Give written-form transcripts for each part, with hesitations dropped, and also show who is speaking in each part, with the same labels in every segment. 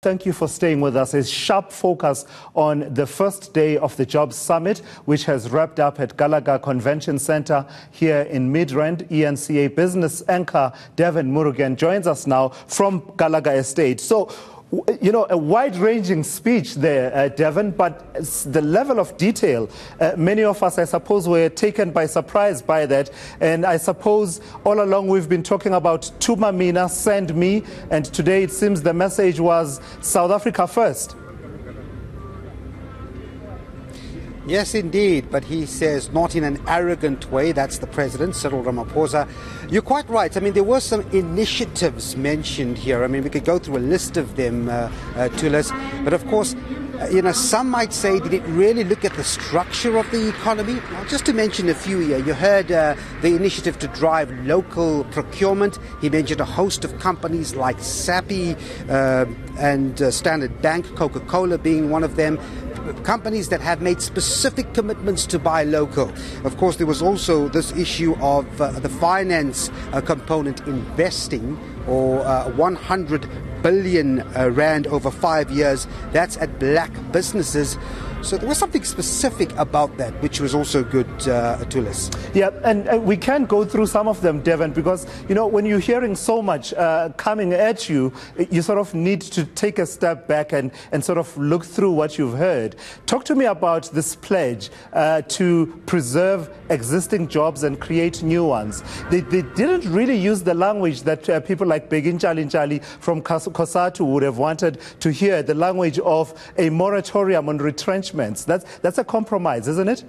Speaker 1: Thank you for staying with us. A sharp focus on the first day of the Jobs Summit, which has wrapped up at Gallagher Convention Centre here in Midrand. eNCA business anchor Devin Murugan joins us now from Gallagher Estate. So, you know, a wide-ranging speech there, Devin, but the level of detail, many of us, I suppose, were taken by surprise by that. And I suppose all along we've been talking about Tuma Mina, send me, and today it seems the message was South Africa first.
Speaker 2: Yes, indeed, but he says not in an arrogant way. That's the President, Cyril Rampahosa. You're quite right. I mean, there were some initiatives mentioned here. I mean, we could go through a list of them, Tulis. But of course, you know, some might say, did it really look at the structure of the economy? Now, just to mention a few here, you heard the initiative to drive local procurement. He mentioned a host of companies like Sappi and Standard Bank, Coca-Cola being one of them. Companies that have made specific commitments to buy local. Of course, there was also this issue of the finance component investing, or 100 billion rand over 5 years. That's at black businesses. So there was something specific about that, which was also good, Tulis.
Speaker 1: Yeah, and we can go through some of them, Devin, because, you know, when you're hearing so much coming at you, you sort of need to take a step back and sort of look through what you've heard. Talk to me about this pledge to preserve existing jobs and create new ones. They didn't really use the language that people like Begin Chali from COSATU would have wanted to hear, the language of a moratorium on retrenchment. That's a compromise, isn't it?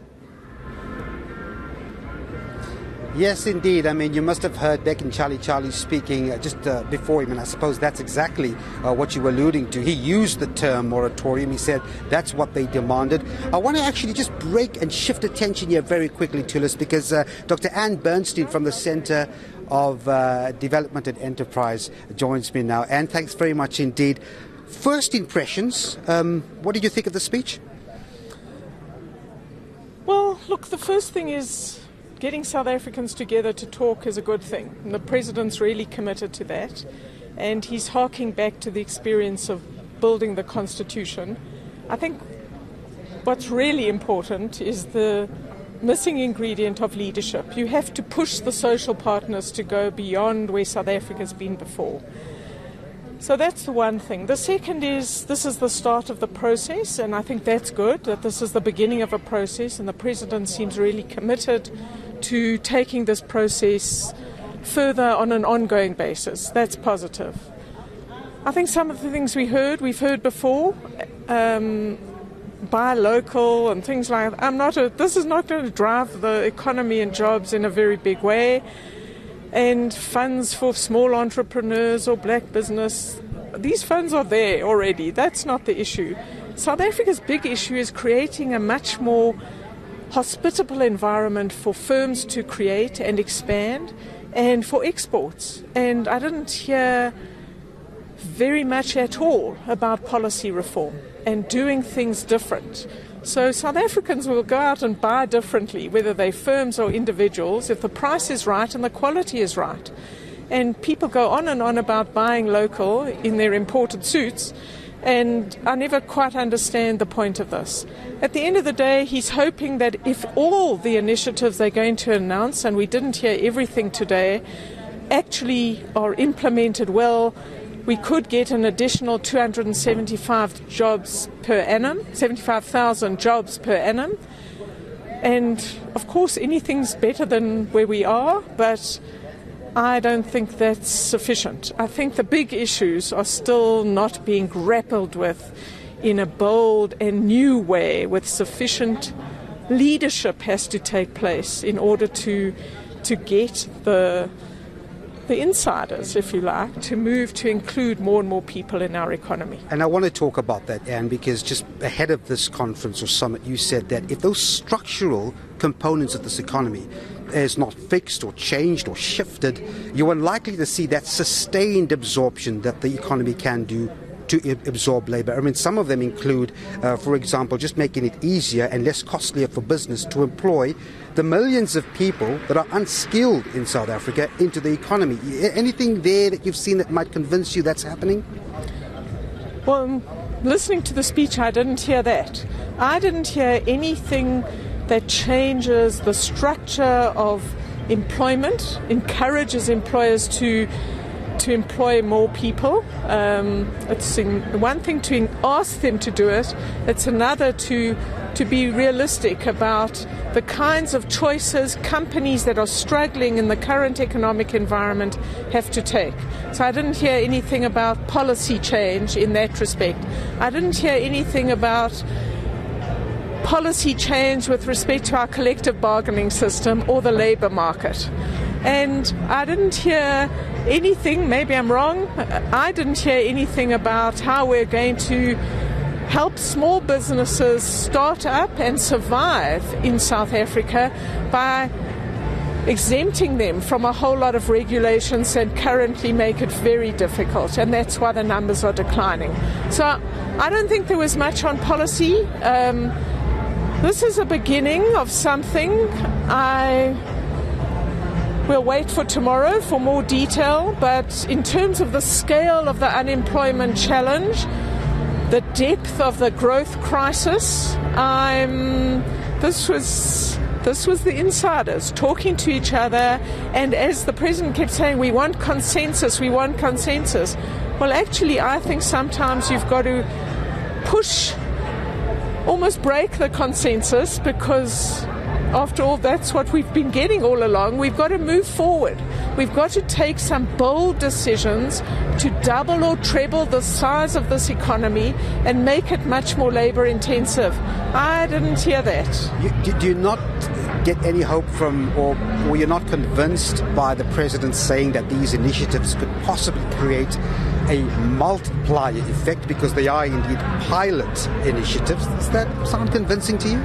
Speaker 2: Yes, indeed. I mean, you must have heard Begin Chali speaking just before him, and I suppose that's exactly what you were alluding to. He used the term moratorium. He said that's what they demanded. I want to actually just break and shift attention here very quickly, Tulis, because Dr. Anne Bernstein from the Centre of Development and Enterprise joins me now. Anne, thanks very much indeed. First impressions, what did you think of the speech?
Speaker 3: Well, look, the first thing is getting South Africans together to talk is a good thing. And the President's really committed to that. And he's harking back to the experience of building the Constitution. I think what's really important is the missing ingredient of leadership. You have to push the social partners to go beyond where South Africa's been before. So that's the one thing. The second is this is the start of the process, and I think that's good, that this is the beginning of a process, and the President seems really committed to taking this process further on an ongoing basis. That's positive. I think some of the things we've heard before, buy local and things like that. This is not going to drive the economy and jobs in a very big way. And funds for small entrepreneurs or black business, these funds are there already. That's not the issue. South Africa's big issue is creating a much more hospitable environment for firms to create and expand and for exports. And I didn't hear very much at all about policy reform and doing things different. So South Africans will go out and buy differently, whether they're firms or individuals, if the price is right and the quality is right. And people go on and on about buying local in their imported suits, and I never quite understand the point of this. At the end of the day, he's hoping that if all the initiatives they're going to announce, and we didn't hear everything today, actually are implemented well, we could get an additional 275 jobs per annum, 75,000 jobs per annum. And of course, anything's better than where we are, but I don't think that's sufficient. I think the big issues are still not being grappled with in a bold and new way, with sufficient leadership has to take place in order to get the insiders, if you like, to move to include more and more people in our economy.
Speaker 2: And I want to talk about that, Anne, because just ahead of this conference or summit, you said that if those structural components of this economy is not fixed or changed or shifted, you're unlikely to see that sustained absorption that the economy can do to absorb labor. I mean, some of them include, for example, just making it easier and less costlier for business to employ the millions of people that are unskilled in South Africa into the economy. Anything there that you've seen that might convince you that's happening?
Speaker 3: Well, listening to the speech, I didn't hear that. I didn't hear anything that changes the structure of employment, encourages employers to employ more people. It's one thing to ask them to do it. It's another to be realistic about the kinds of choices companies that are struggling in the current economic environment have to take. So I didn't hear anything about policy change in that respect. I didn't hear anything about policy change with respect to our collective bargaining system or the labour market. And I didn't hear anything, maybe I'm wrong, I didn't hear anything about how we're going to help small businesses start up and survive in South Africa by exempting them from a whole lot of regulations that currently make it very difficult, and that's why the numbers are declining. So I don't think there was much on policy. This is a beginning of something. We'll wait for tomorrow for more detail, but in terms of the scale of the unemployment challenge, the depth of the growth crisis, this was the insiders talking to each other, and as the President kept saying, we want consensus, we want consensus. Well, actually, I think sometimes you've got to push, almost break the consensus, because after all, that's what we've been getting all along. We've got to move forward. We've got to take some bold decisions to double or treble the size of this economy and make it much more labour intensive. I didn't hear that.
Speaker 2: Do you not get any hope from, or you're not convinced by the President saying that these initiatives could possibly create a multiplier effect, because they are indeed pilot initiatives? Does that sound convincing to you?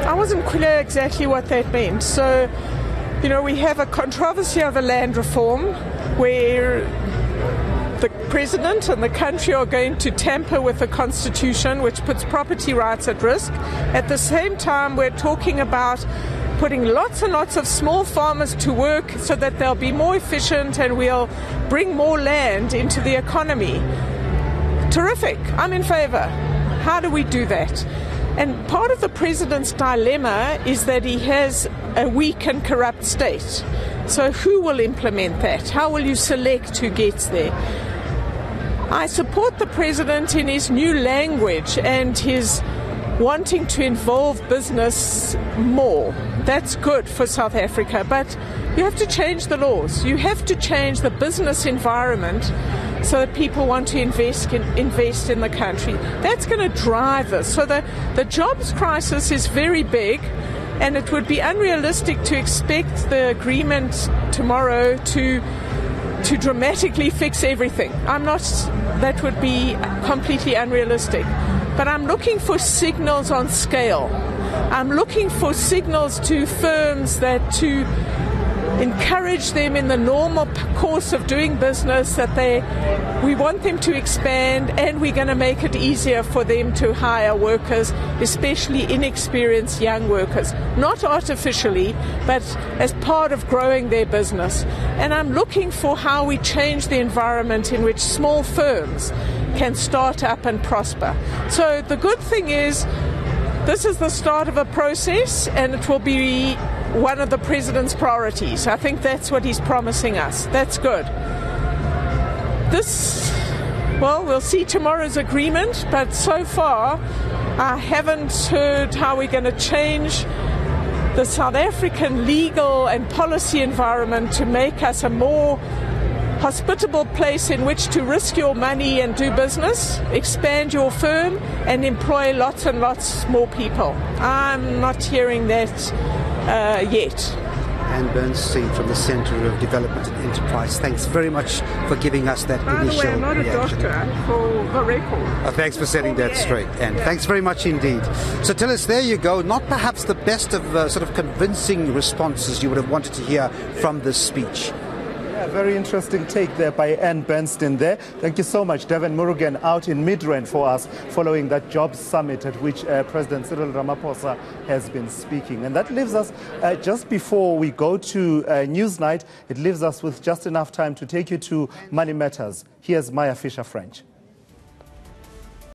Speaker 3: I wasn't clear exactly what that meant. So, we have a controversy over land reform where the President and the country are going to tamper with the Constitution, which puts property rights at risk. At the same time, we're talking about putting lots and lots of small farmers to work so that they'll be more efficient and we'll bring more land into the economy. Terrific. I'm in favour. How do we do that? And part of the President's dilemma is that he has a weak and corrupt state. So who will implement that? How will you select who gets there? I support the President in his new language and his wanting to involve business more. That's good for South Africa, but you have to change the laws. You have to change the business environment so that people want to invest in the country. That's going to drive us. So the jobs crisis is very big, and it would be unrealistic to expect the agreement tomorrow to dramatically fix everything. That would be completely unrealistic. But I'm looking for signals on scale. I'm looking for signals to firms to encourage them in the normal course of doing business, that we want them to expand, and we're going to make it easier for them to hire workers, especially inexperienced young workers. Not artificially, but as part of growing their business. And I'm looking for how we change the environment in which small firms can start up and prosper. So the good thing is, this is the start of a process, and it will be one of the President's priorities. I think that's what he's promising us. That's good. We'll see tomorrow's agreement, but so far I haven't heard how we're going to change the South African legal and policy environment to make us a more hospitable place in which to risk your money and do business, expand your firm, and employ lots and lots more people. I'm not hearing that yet.
Speaker 2: Anne Bernstein from the Centre of Development and Enterprise, thanks very much for giving us that initial reaction.
Speaker 3: By the way, I'm not a doctor, for the record.
Speaker 2: Thanks for setting that straight, Anne. Yeah. Thanks very much indeed. So tell us, there you go, not perhaps the best of sort of convincing responses you would have wanted to hear from this speech.
Speaker 1: Yeah, very interesting take there by Anne Bernstein there. Thank you so much, Devin Murugan, out in Midrand for us, following that jobs summit at which President Cyril Ramaphosa has been speaking. And that leaves us, just before we go to Newsnight, it leaves us with just enough time to take you to Money Matters. Here's Maya Fisher-French.